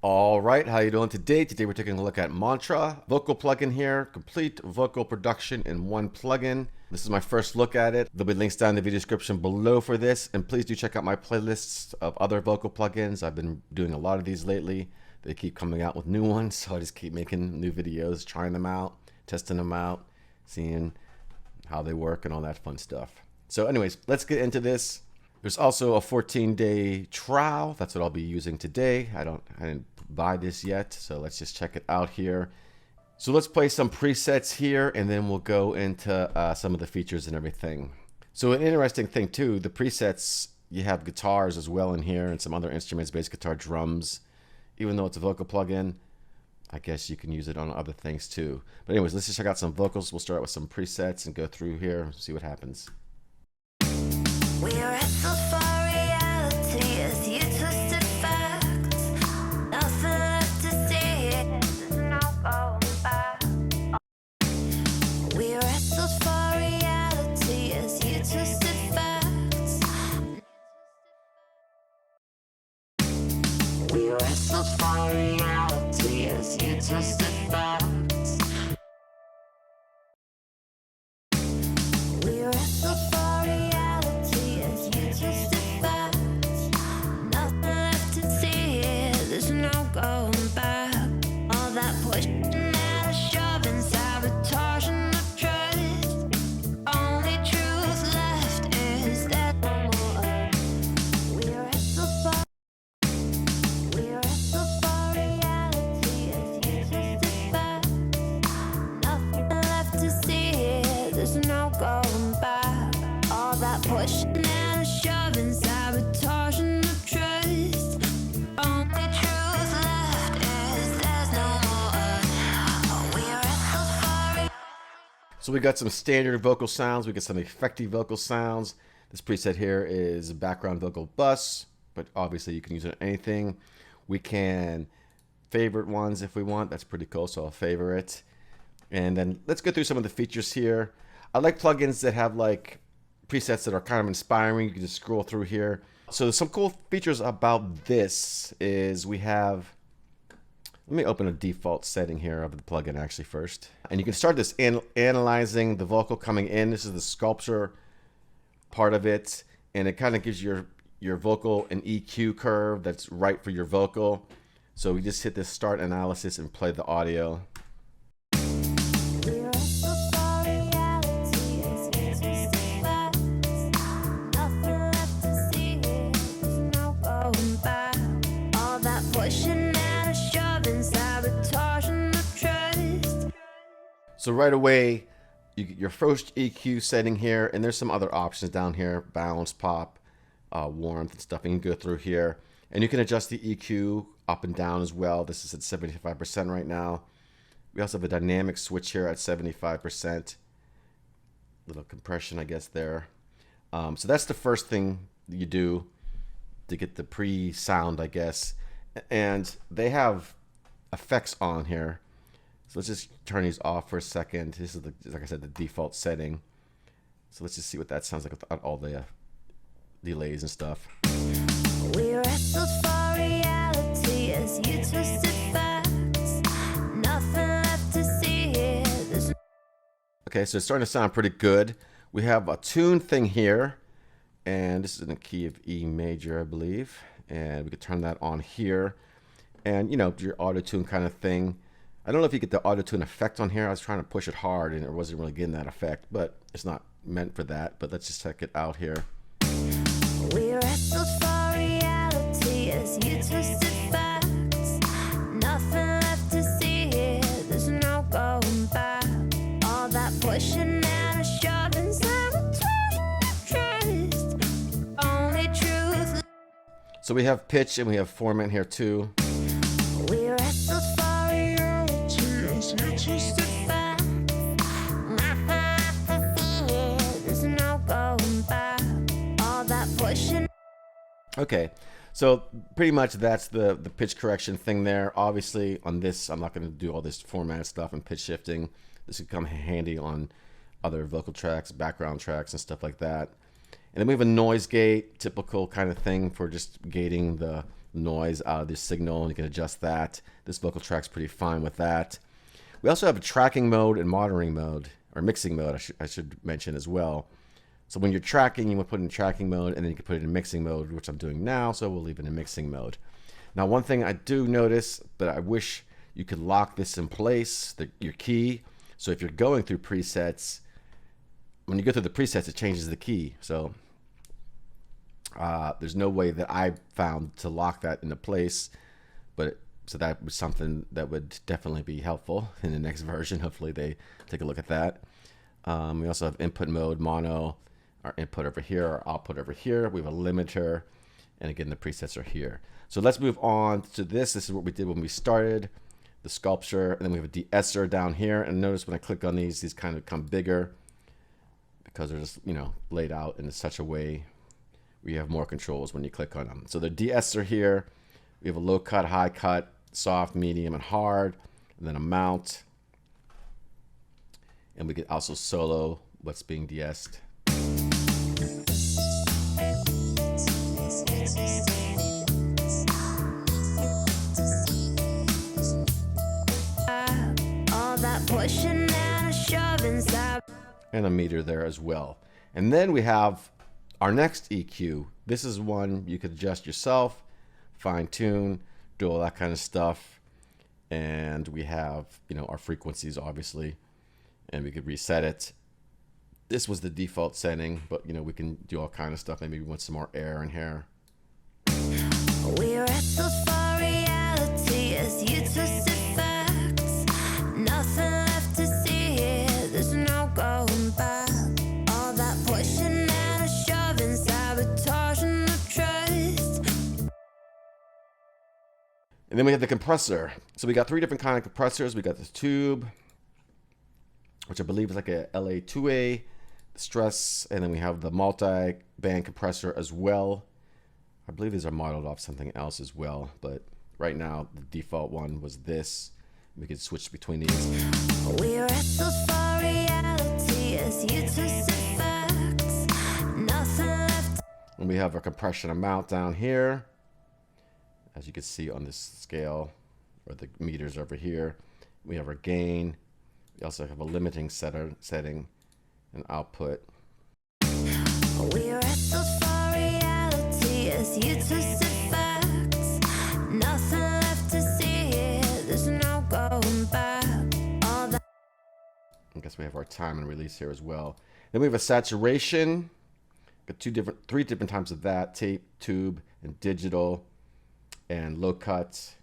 All right, how you doing today? Today we're taking a look at Mantra, vocal plugin here, complete vocal production in one plugin. This is my first look at it. There'll be links down in the video description below for this, and please do check out my playlists of other vocal plugins. I've been doing a lot of these lately. They keep coming out with new ones, so I just keep making new videos, trying them out, testing them out, seeing how they work and all that fun stuff. So anyways, let's get into this. There's also a 14-day trial. That's what I'll be using today. I didn't buy this yet, so let's just check it out here. So let's play some presets here, and then we'll go into some of the features and everything. So an interesting thing too, the presets, you have guitars as well in here and some other instruments, bass guitar, drums. Even though it's a vocal plugin, I guess you can use it on other things too. But anyways, let's just check out some vocals. We'll start with some presets and go through here, see what happens. We wrestle for reality as you twisted facts. Nothing left to see, there's no going back. We wrestled for reality as you twisted facts. We wrestled for reality as you twisted facts. We wrestled for So we got some standard vocal sounds, we got some effective vocal sounds. This preset here is background vocal bus, but obviously you can use it on anything. We can favorite ones if we want. That's pretty cool, so I'll favor it. And then let's go through some of the features here. I like plugins that have like presets that are kind of inspiring. You can just scroll through here. So some cool features about this is we have, let me open a default setting here of the plugin actually first. And you can start this analyzing the vocal coming in. This is the sculpture part of it. And it kind of gives your vocal an EQ curve that's right for your vocal. So we just hit this start analysis and play the audio. So right away, you get your first EQ setting here, and there's some other options down here, balance, pop, warmth and stuff. And you can go through here, and you can adjust the EQ up and down as well. This is at 75% right now. We also have a dynamic switch here at 75%. Little compression, I guess, there. So that's the first thing you do to get the pre-sound, I guess. And they have effects on here. So let's just turn these off for a second. This is, like I said, the default setting. So let's just see what that sounds like without all the delays and stuff. We wrestled for reality as you twisted facts. Nothing left to see here. Okay, so it's starting to sound pretty good. We have a tune thing here, and this is in the key of E major, I believe. And we could turn that on here. And, you know, your auto-tune kind of thing. I don't know if you get the auto-tune effect on here. I was trying to push it hard and it wasn't really getting that effect, but it's not meant for that. But let's just check it out here. We wrestled for reality as you twisted facts. Nothing left to see here, there's no going back. All that pushing and shoving, trust, only truth. So we have pitch and we have format here too. We wrestled for okay, so pretty much that's the pitch correction thing there. Obviously on this, I'm not going to do all this format stuff and pitch shifting. This could come handy on other vocal tracks, background tracks and stuff like that. And then we have a noise gate, typical kind of thing for just gating the noise out of the signal, and you can adjust that. This vocal track's pretty fine with that. We also have a tracking mode and monitoring mode, or mixing mode, I should mention as well. So when you're tracking, you want to put it in tracking mode, and then you can put it in mixing mode, which I'm doing now, so we'll leave it in mixing mode. Now, one thing I do notice, but I wish you could lock this in place, your key. So if you're going through presets, when you go through the presets, it changes the key. So there's no way that I found to lock that into place, but so that was something that would definitely be helpful in the next version. Hopefully they take a look at that. We also have input mode, mono, our input over here, our output over here. We have a limiter, and again, the presets are here. So let's move on to this. This is what we did when we started the sculpture, and then we have a De-Esser down here. And notice when I click on these kind of become bigger because they're just, you know, laid out in such a way where you have more controls when you click on them. So the De-Esser here, we have a low cut, high cut, soft, medium, and hard, and then a mount. And we could also solo what's being de-essed. And a meter there as well. And then we have our next EQ. This is one you could adjust yourself, fine tune, do all that kind of stuff. And we have, you know, our frequencies obviously, and we could reset it. This was the default setting, but you know, we can do all kind of stuff. Maybe we want some more air in here. We wrestled for reality as you twisted facts. Nothing left to see here, there's no going back. All that pushing and shoving, sabotaging the trust. And then we have the compressor. So we got 3 different kind of compressors. We got this tube, which I believe is like a LA2A, the stress, and then we have the multi-band compressor as well. I believe these are modeled off something else as well, but right now the default one was this. We could switch between these. We wrestled for reality as you twisted facts. Nothing left. And we have our compression amount down here, as you can see on this scale, or the meters over here. We have our gain. We also have a limiting setting and output. We wrestled for reality as you twisted facts. Nothing left to see here, there's no going back. All that. I guess we have our time and release here as well. Then we have a saturation. Got 3 different types of that: tape, tube, and digital, and low cut.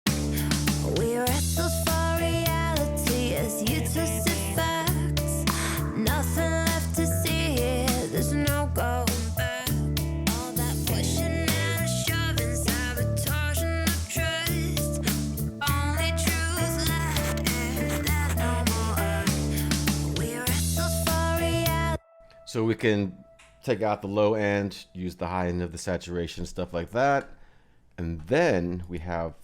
We wrestled for reality as you twisted facts. Nothing left to see here, there's no going back. All that pushing and shoving, sabotaging the trust. Only truth left, there's no more. We wrestled for reality. So we can take out the low end, use the high end of the saturation, stuff like that. And then we have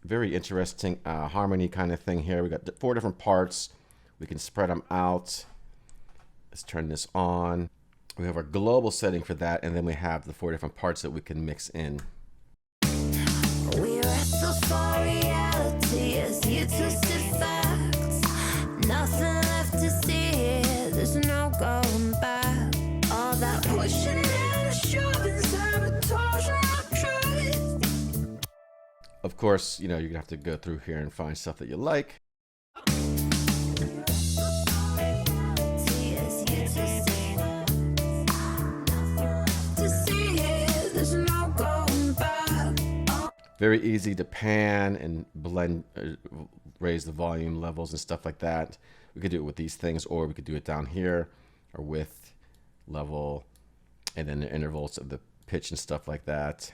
very interesting harmony kind of thing here. We got 4 different parts. We can spread them out. Let's turn this on. We have our global setting for that, and then we have the 4 different parts that we can mix in. We wrestled for reality as you twisted facts. Nothing left to see here, there's no going back. All that pushing and shoving, sabotaging the trust. Of course, you know, you're gonna have to go through here and find stuff that you like. Very easy to pan and blend, raise the volume levels and stuff like that. We could do it with these things, or we could do it down here, or width, level, and then the intervals of the pitch and stuff like that.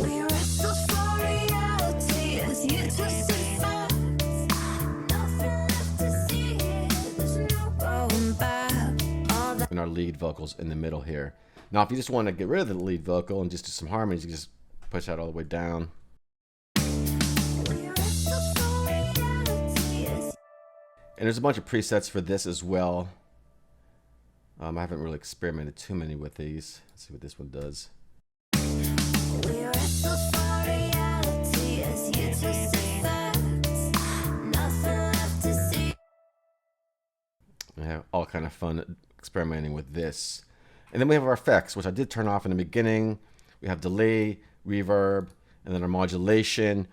We wrestled for reality as you twisted facts. Nothing left to see here, there's no going back. All that. And our lead vocals in the middle here. Now, if you just want to get rid of the lead vocal and just do some harmonies, you can just push that all the way down. We wrestled for reality as. And there's a bunch of presets for this as well. I haven't really experimented too many with these. Let's see what this one does. We wrestle for reality as you twisted facts. Nothing left to see. I have all kind of fun experimenting with this. And then we have our effects, which I did turn off in the beginning. We have delay, reverb, and then our modulation.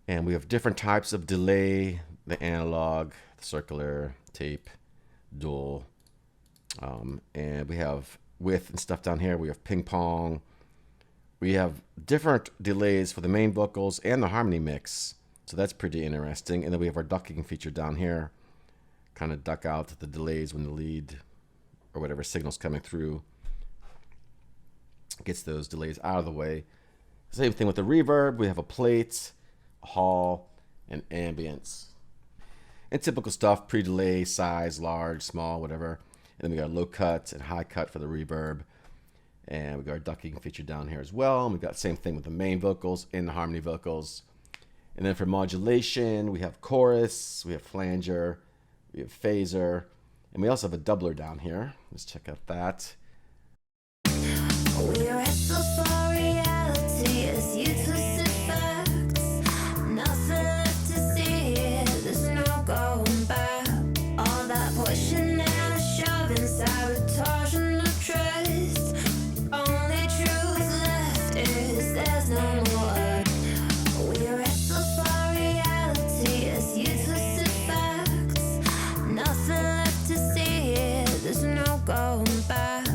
And we have different types of delay, the analog, the circular, tape, dual. And we have width and stuff down here. We have ping pong. We have different delays for the main vocals and the harmony mix. So that's pretty interesting. And then we have our ducking feature down here. Kind of duck out the delays when the lead or whatever signal's coming through. Gets those delays out of the way. Same thing with the reverb. We have a plate, a hall, and ambience. And typical stuff, pre-delay, size, large, small, whatever. And then we got low cut and high cut for the reverb. And we got our ducking feature down here as well. And we got the same thing with the main vocals and the harmony vocals. And then for modulation, we have chorus, we have flanger, we have phaser, and we also have a doubler down here. Let's check out that. We wrestle for reality as you twisted facts. Nothing left to see here, there's no going back. All that pushing and shoving, sabotage and the trust. Only truth left is there's no more. We wrestle for reality as you twisted facts. Nothing left to see here, there's no going back.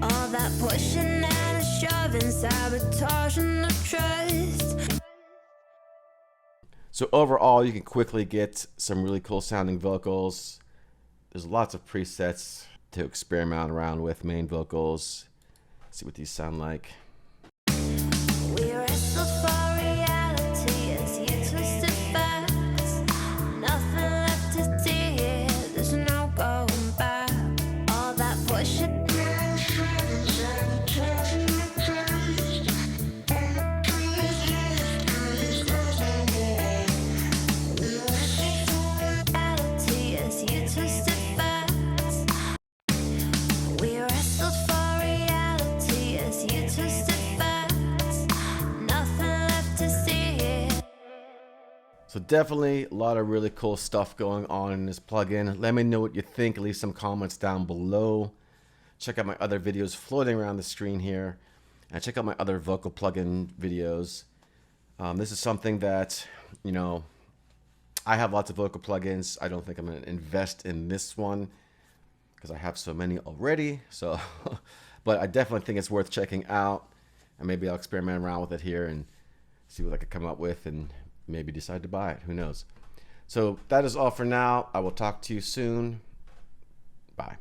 All that pushing and shoving, sabotage and the trust. So overall, you can quickly get some really cool sounding vocals. There's lots of presets to experiment around with main vocals. See what these sound like. We wrestle for reality as you twisted facts. Nothing left to see here, there's no going back. All that pushing. Reality as you twisted facts. We wrestled for reality as you twisted facts. Nothing left to see here. So definitely a lot of really cool stuff going on in this plugin. Let me know what you think. Leave some comments down below. Check out my other videos floating around the screen here. And check out my other vocal plugin videos. This is something that, you know, I have lots of vocal plugins. I don't think I'm going to invest in this one because I have so many already. So, but I definitely think it's worth checking out. And maybe I'll experiment around with it here and see what I can come up with and maybe decide to buy it. Who knows? So that is all for now. I will talk to you soon. Bye.